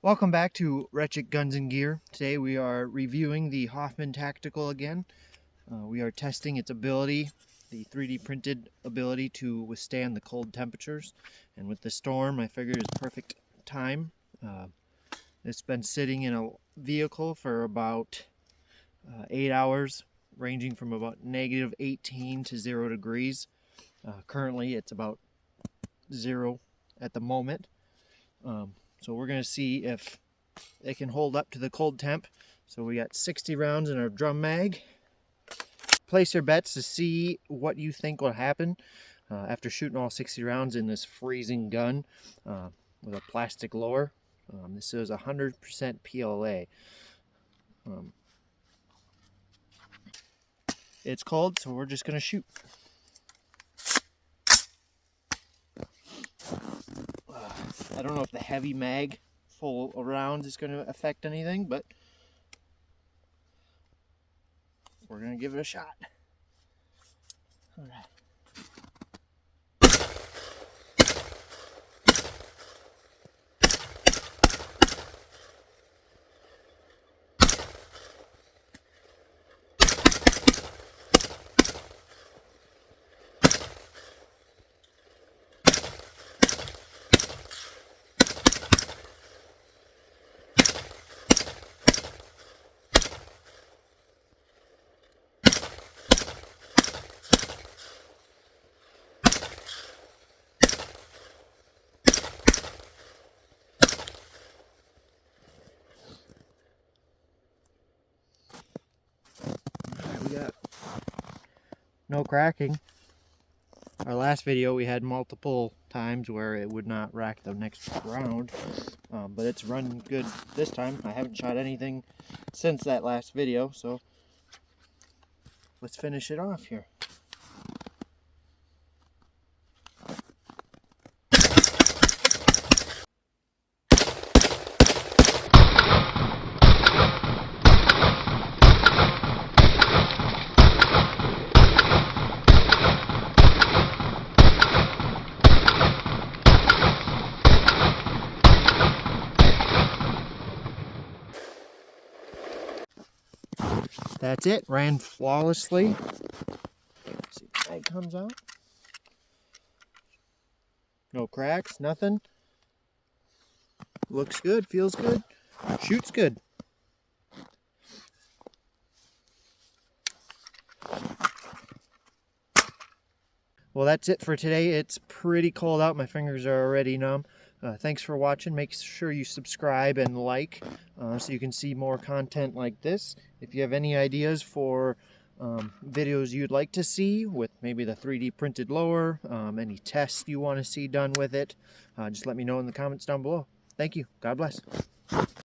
Welcome back to Wretched Guns and Gear. Today we are reviewing the Hoffman Tactical again. We are testing its ability, the 3D printed ability to withstand the cold temperatures. And with the storm, I figured it's perfect time. It's been sitting in a vehicle for about 8 hours, ranging from about negative 18 to 0 degrees. Currently it's about 0 at the moment. So we're going to see if it can hold up to the cold temp. So we got 60 rounds in our drum mag. Place your bets to see what you think will happen after shooting all 60 rounds in this freezing gun with a plastic lower. This is 100% PLA. It's cold, so we're just going to shoot. I don't know if the heavy mag full around is going to affect anything, but we're going to give it a shot. All right. We got no cracking. Our last video we had multiple times where it would not rack the next round, but it's run good this time. I haven't shot anything since that last video, so let's finish it off here. That's it, ran flawlessly. See if the mag comes out. No cracks, nothing. Looks good, feels good, shoots good. Well, that's it for today. It's pretty cold out. My fingers are already numb. Thanks for watching. Make sure you subscribe and like so you can see more content like this. If you have any ideas for videos you'd like to see with maybe the 3D printed lower, any tests you want to see done with it, just let me know in the comments down below. Thank you. God bless.